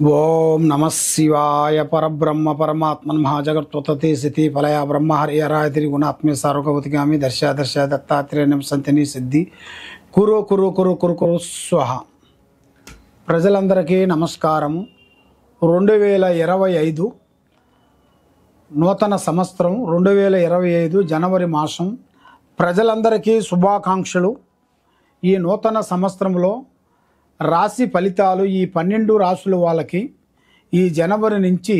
ఓం నమ శివాయ పరబ్రహ్మ పరమాత్మన్ మహాజగత్వతతి స్థితి ఫలయ బ్రహ్మ హరిహరాయతి గుణాత్మే సార్వగవతిగామి దర్శ దర్శ దత్తాత్రేయం సంతని సిద్ధి కురు కురు కురు కురు కురు స్వహ. ప్రజలందరికీ నమస్కారము. 2025 నూతన సంవత్సరం 2025 జనవరి మాసం. ప్రజలందరికీ శుభాకాంక్షలు. ఈ నూతన సంవత్సరంలో రాశి ఫలితాలు ఈ 12 రాశుల వాళ్ళకి ఈ జనవరి నుంచి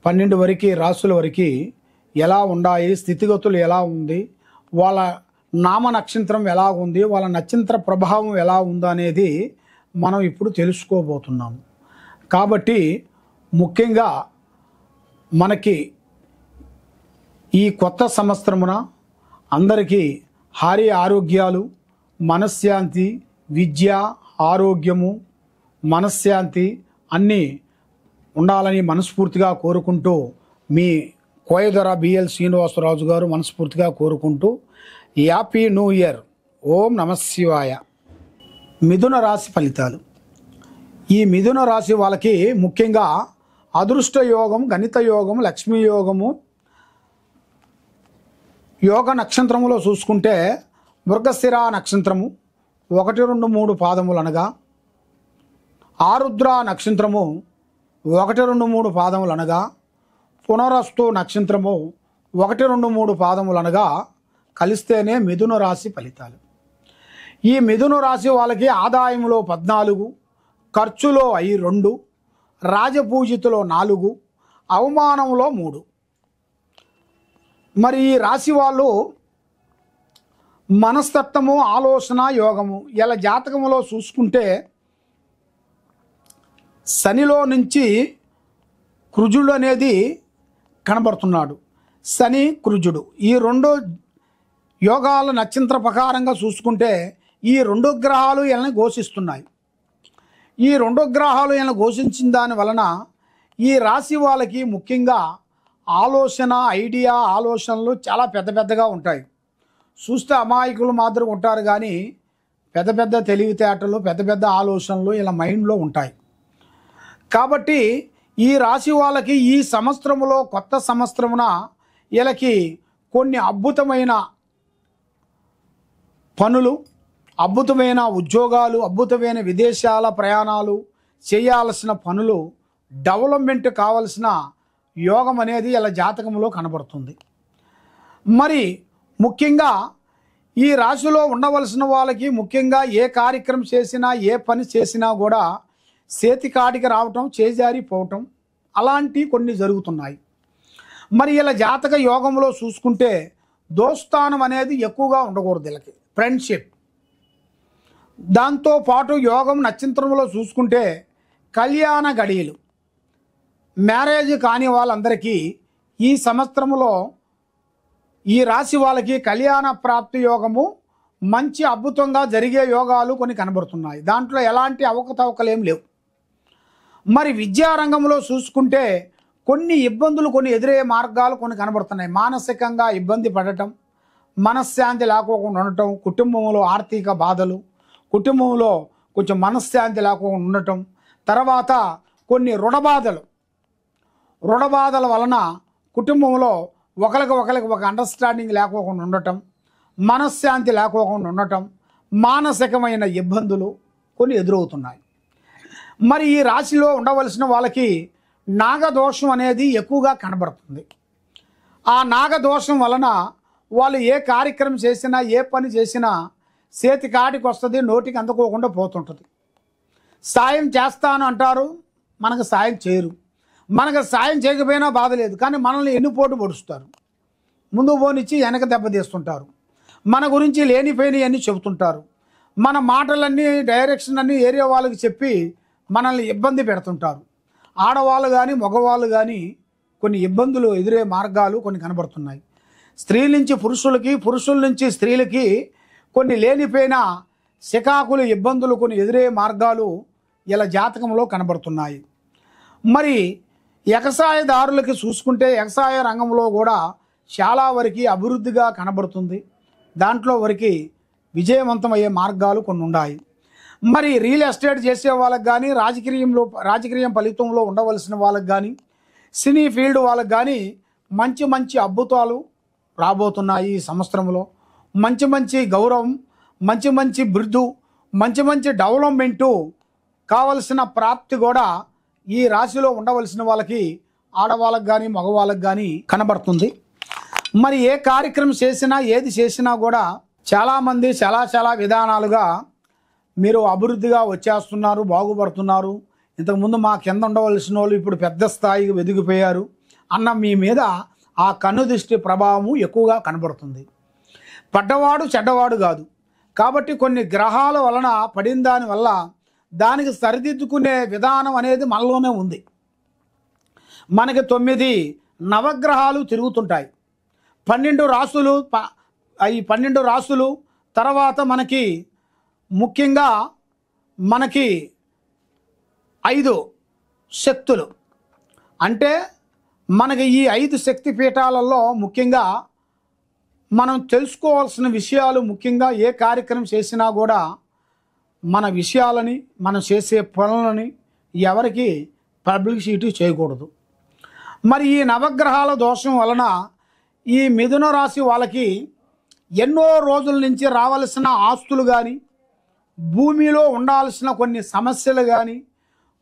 12 వరకు రాశుల వరకు ఎలా ఉన్నాయి, స్థితిగతులు ఎలా ఉంది, వాళ్ళ నామ నక్షత్రం ఎలా ఉంది, వాళ్ళ నక్షత్ర ప్రభావం ఎలా ఉందనేది మనం ఇప్పుడు తెలుసుకోబోతున్నాము. కాబట్టి ముఖ్యంగా మనకి ఈ కొత్త సంవత్సరమున అందరికీ హారి ఆరోగ్యాలు, మనశ్శాంతి, విద్య, ఆరోగ్యము, మనశ్శాంతి అన్నీ ఉండాలని మనస్ఫూర్తిగా కోరుకుంటూ మీ కోయదొర బిఎల్ శ్రీనివాసరాజు గారు మనస్ఫూర్తిగా కోరుకుంటూ హ్యాపీ న్యూ ఇయర్. ఓం నమ శివాయ. మిథున రాశి ఫలితాలు. ఈ మిథున రాశి వాళ్ళకి ముఖ్యంగా అదృష్ట యోగం, గణిత యోగం, లక్ష్మీ యోగము, యోగ నక్షత్రములో చూసుకుంటే మృగశిర నక్షత్రము 1, 2, 3 పాదములు అనగా, ఆరుద్ర నక్షత్రము 1, 2, 3 పాదములు అనగా, పునరస్తు నక్షత్రము 1, 2, 3 పాదములు అనగా కలిస్తేనే మిథున రాశి ఫలితాలు. ఈ మిథున రాశి వాళ్ళకి ఆదాయంలో 14, ఖర్చులో 2, రాజపూజితలో 4, అవమానంలో 3. మరి ఈ రాశి వాళ్ళు మనస్తత్వము, ఆలోచన, యోగము ఇలా జాతకములో చూసుకుంటే శనిలో నుంచి కుజుడు అనేది కనబడుతున్నాడు. శని కుజుడు ఈ 2 యోగాల నక్షత్ర ప్రకారంగా చూసుకుంటే ఈ 2 గ్రహాలు ఇలా ఘోషిస్తున్నాయి. ఈ 2 గ్రహాలు ఇలా ఘోషించిన దాని వలన ఈ రాశి వాళ్ళకి ముఖ్యంగా ఆలోచన, ఐడియా, ఆలోచనలు చాలా పెద్ద పెద్దగా ఉంటాయి. చూస్తే అమాయకులు మాత్రం ఉంటారు, కానీ పెద్ద పెద్ద తెలివితేటలు, పెద్ద పెద్ద ఆలోచనలు ఇలా మైండ్లో ఉంటాయి. కాబట్టి ఈ రాశి వాళ్ళకి ఈ సంవత్సరంలో, కొత్త సంవత్సరమున వీళ్ళకి కొన్ని అద్భుతమైన పనులు, అద్భుతమైన ఉద్యోగాలు, అద్భుతమైన విదేశాల ప్రయాణాలు, చేయాల్సిన పనులు, డెవలప్మెంట్ కావలసిన యోగం అనేది ఇలా జాతకంలో కనబడుతుంది. మరి ముఖ్యంగా ఈ రాశిలో ఉండవలసిన వాళ్ళకి ముఖ్యంగా ఏ కార్యక్రమం చేసినా, ఏ పని చేసినా కూడా చేతికాడికి రావటం, చేజారిపోవటం అలాంటి కొన్ని జరుగుతున్నాయి. మరి ఇలా జాతక యోగంలో చూసుకుంటే దోస్తానం అనేది ఎక్కువగా ఉండకూడదు వీళ్ళకి, ఫ్రెండ్షిప్. దాంతోపాటు యోగం నక్షత్రంలో చూసుకుంటే కళ్యాణ గడియలు, మ్యారేజ్ కాని వాళ్ళందరికీ ఈ సంవత్సరంలో ఈ రాశి వాళ్ళకి కళ్యాణ ప్రాప్తి యోగము మంచి అద్భుతంగా జరిగే యోగాలు కొన్ని కనబడుతున్నాయి. దాంట్లో ఎలాంటి అవకతవకలు ఏం లేవు. మరి విద్యారంగంలో చూసుకుంటే కొన్ని ఇబ్బందులు, కొన్ని ఎదురయ్యే మార్గాలు కొన్ని కనబడుతున్నాయి. మానసికంగా ఇబ్బంది పడటం, మనశ్శాంతి లేకోకుండా ఉండటం, కుటుంబంలో ఆర్థిక బాధలు, కుటుంబంలో కొంచెం మనశ్శాంతి లేకుండా ఉండటం, తర్వాత కొన్ని రుణబాధల వలన కుటుంబంలో ఒకరికి ఒక అండర్స్టాండింగ్ లేకోకుండా ఉండటం, మనశ్శాంతి లేకోకుండా ఉండటం, మానసికమైన ఇబ్బందులు కొన్ని ఎదురవుతున్నాయి. మరి ఈ రాశిలో ఉండవలసిన వాళ్ళకి నాగదోషం అనేది ఎక్కువగా కనబడుతుంది. ఆ నాగదోషం వలన వాళ్ళు ఏ కార్యక్రమం చేసినా, ఏ పని చేసినా చేతి కాటికి వస్తుంది, నోటికి అందుకోకుండా పోతుంటుంది. సాయం చేస్తాను అంటారు, మనకు సాయం చేయరు. మనకు సాయం చేయకపోయినా బాధ లేదు, కానీ మనల్ని ఎన్నిపోటు పొడుస్తారు, ముందు పోనిచ్చి వెనక దెబ్బతీస్తుంటారు, మన గురించి లేనిపోయినవన్నీ చెబుతుంటారు, మన మాటలన్నీ, డైరెక్షన్ అన్నీ ఏరియా వాళ్ళకి చెప్పి మనల్ని ఇబ్బంది పెడుతుంటారు. ఆడవాళ్ళు కానీ మగవాళ్ళు కానీ కొన్ని ఇబ్బందులు ఎదురే మార్గాలు కొన్ని కనబడుతున్నాయి. స్త్రీల నుంచి పురుషులకి, పురుషుల నుంచి స్త్రీలకి కొన్ని లేనిపోయిన చికాకులు, ఇబ్బందులు కొన్ని ఎదురే మార్గాలు ఇలా జాతకంలో కనబడుతున్నాయి. మరి వ్యవసాయదారులకి చూసుకుంటే వ్యవసాయ రంగంలో కూడా చాలా వరకు అభివృద్ధిగా కనబడుతుంది. దాంట్లో వరకు విజయవంతమయ్యే మార్గాలు కొన్ని ఉన్నాయి. మరి రియల్ ఎస్టేట్ చేసే వాళ్ళకి కానీ, రాజకీయం ఫలితంలో ఉండవలసిన వాళ్ళకి కానీ, సినీ ఫీల్డ్ వాళ్ళకి కానీ మంచి మంచి అద్భుతాలు రాబోతున్నాయి ఈ సంవత్సరంలో. మంచి మంచి గౌరవం, మంచి మంచి బిరుదు, మంచి మంచి డెవలప్మెంటు కావలసిన ప్రాప్తి కూడా ఈ రాశిలో ఉండవలసిన వాళ్ళకి, ఆడవాళ్ళకి కానీ మగవాళ్ళకి కానీ కనబడుతుంది. మరి ఏ కార్యక్రమం చేసినా, ఏది చేసినా కూడా చాలామంది చాలా విధానాలుగా మీరు అభివృద్ధిగా వచ్చేస్తున్నారు, బాగుపడుతున్నారు. ఇంతకుముందు మా కింద ఉండవలసిన వాళ్ళు ఇప్పుడు పెద్ద స్థాయికి వెదిగిపోయారు అన్న మీ మీద ఆ కన్ను దృష్టి ప్రభావము ఎక్కువగా కనబడుతుంది. పడ్డవాడు చెడ్డవాడు కాదు కాబట్టి కొన్ని గ్రహాల వలన పడిన దానివల్ల దానికి సరిదిద్దుకునే విధానం అనేది మనలోనే ఉంది. మనకి 9 నవగ్రహాలు తిరుగుతుంటాయి. 12 రాసులు, ఈ 12 రాసులు తర్వాత మనకి ముఖ్యంగా మనకి 5 శక్తులు. అంటే మనకి ఈ 5 శక్తి పీఠాలలో ముఖ్యంగా మనం తెలుసుకోవాల్సిన విషయాలు, ముఖ్యంగా ఏ కార్యక్రమం చేసినా కూడా మన విషయాలని, మనం చేసే పనులని ఎవరికి పబ్లిసిటీ చేయకూడదు. మరి ఈ నవగ్రహాల దోషం వలన ఈ మిథున రాశి వాళ్ళకి ఎన్నో రోజుల నుంచి రావాల్సిన ఆస్తులు కానీ, భూమిలో ఉండాల్సిన కొన్ని సమస్యలు కానీ,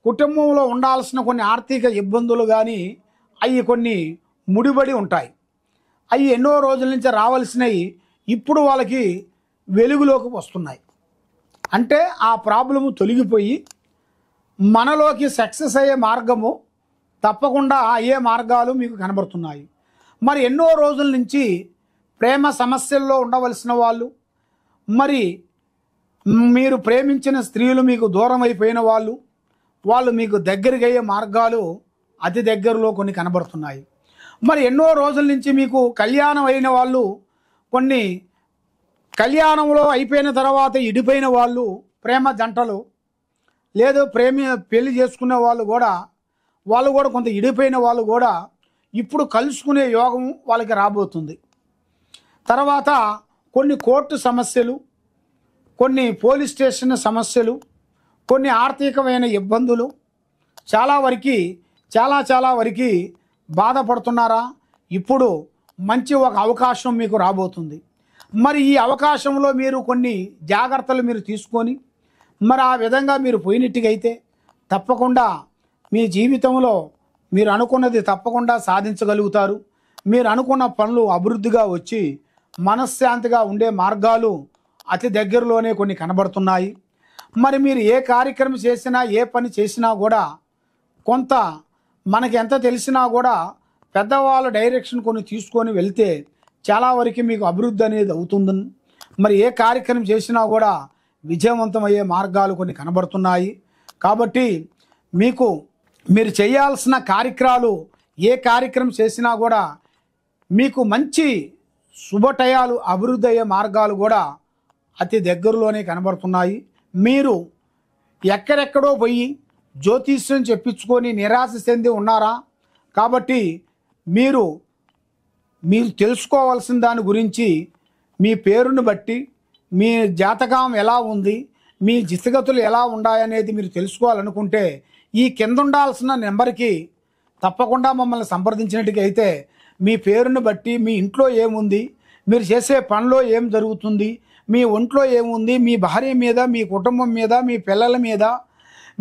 కుటుంబంలో ఉండాల్సిన కొన్ని ఆర్థిక ఇబ్బందులు కానీ అవి కొన్ని ముడిపడి ఉంటాయి. అవి ఎన్నో రోజుల నుంచి రావాల్సినవి ఇప్పుడు వాళ్ళకి వెలుగులోకి వస్తున్నాయి. అంటే ఆ ప్రాబ్లము తొలగిపోయి మనలోకి సక్సెస్ అయ్యే మార్గము తప్పకుండా అయ్యే మార్గాలు మీకు కనబడుతున్నాయి. మరి ఎన్నో రోజుల నుంచి ప్రేమ సమస్యల్లో ఉండవలసిన వాళ్ళు, మరి మీరు ప్రేమించిన స్త్రీలు మీకు దూరం అయిపోయిన వాళ్ళు మీకు దగ్గరికి అయ్యే మార్గాలు అతి దగ్గరలో కొన్ని కనబడుతున్నాయి. మరి ఎన్నో రోజుల నుంచి మీకు కళ్యాణం అయిన వాళ్ళు, కొన్ని కళ్యాణంలో అయిపోయిన తర్వాత ఇడిపోయిన వాళ్ళు, ప్రేమ జంటలు లేదు పెళ్లి చేసుకునే వాళ్ళు కూడా కొంత ఇడిపోయిన వాళ్ళు కూడా ఇప్పుడు కలుసుకునే యోగం వాళ్ళకి రాబోతుంది. తర్వాత కొన్ని కోర్టు సమస్యలు, కొన్ని పోలీస్ స్టేషన్ సమస్యలు, కొన్ని ఆర్థికమైన ఇబ్బందులు చాలా వరకు బాధపడుతున్నారా? ఇప్పుడు మంచి ఒక అవకాశం మీకు రాబోతుంది. మరి ఈ అవకాశంలో మీరు కొన్ని జాగ్రత్తలు మీరు తీసుకొని మరి ఆ విధంగా మీరు పోయినట్టుగైతే తప్పకుండా మీ జీవితంలో మీరు అనుకున్నది తప్పకుండా సాధించగలుగుతారు. మీరు అనుకున్న పనులు అభివృద్ధిగా వచ్చి మనశ్శాంతిగా ఉండే మార్గాలు అతి దగ్గరలోనే కొన్ని కనబడుతున్నాయి. మరి మీరు ఏ కార్యక్రమం చేసినా, ఏ పని చేసినా కూడా కొంత మనకి ఎంత తెలిసినా కూడా పెద్దవాళ్ళ డైరెక్షన్ కొన్ని తీసుకొని వెళ్తే చాలా వరకు మీకు అభివృద్ధి అనేది అవుతుంది. మరి ఏ కార్యక్రమం చేసినా కూడా విజయవంతమయ్యే మార్గాలు కొన్ని కనబడుతున్నాయి. కాబట్టి మీరు చేయాల్సిన కార్యక్రమాలు, ఏ కార్యక్రమం చేసినా కూడా మీకు మంచి శుభటయాలు, అభివృద్ధి అయ్యే మార్గాలు కూడా అతి దగ్గరలోనే కనబడుతున్నాయి. మీరు ఎక్కడెక్కడో పోయి జ్యోతిష్యం చెప్పించుకొని నిరాశ చెంది ఉన్నారా? కాబట్టి మీరు తెలుసుకోవాల్సిన దాని గురించి మీ పేరును బట్టి మీ జాతకం ఎలా ఉంది, మీ జితగతులు ఎలా ఉన్నాయనేది మీరు తెలుసుకోవాలనుకుంటే ఈ కింద ఉండాల్సిన నెంబర్కి తప్పకుండా మమ్మల్ని సంప్రదించినట్టుగైతే మీ పేరును బట్టి మీ ఇంట్లో ఏముంది, మీరు చేసే పనిలో ఏం జరుగుతుంది, మీ ఒంట్లో ఏముంది, మీ భార్య మీద, మీ కుటుంబం మీద, మీ పిల్లల మీద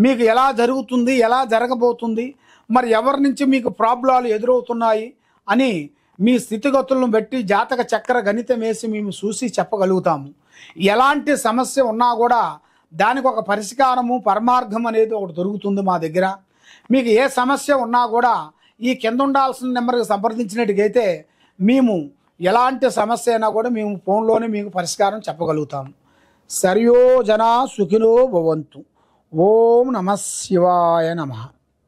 మీకు ఎలా జరుగుతుంది, ఎలా జరగబోతుంది, మరి ఎవరి నుంచి మీకు ప్రాబ్లాలు ఎదురవుతున్నాయి అని మీ స్థితిగతులను బట్టి జాతక చక్ర గణితం వేసి మేము చూసి చెప్పగలుగుతాము. ఎలాంటి సమస్య ఉన్నా కూడా దానికి ఒక పరిష్కారము, పరమార్థం అనేది ఒకటి దొరుకుతుంది మా దగ్గర. మీకు ఏ సమస్య ఉన్నా కూడా ఈ కింద ఉండాల్సిన నెంబర్కి సంప్రదించినట్టుగైతే మేము ఎలాంటి సమస్య అయినా కూడా మేము ఫోన్లోనే మీకు పరిష్కారం చెప్పగలుగుతాము. సర్వో జనా సుఖినో భవంతు. ఓం నమః శివాయ నమః.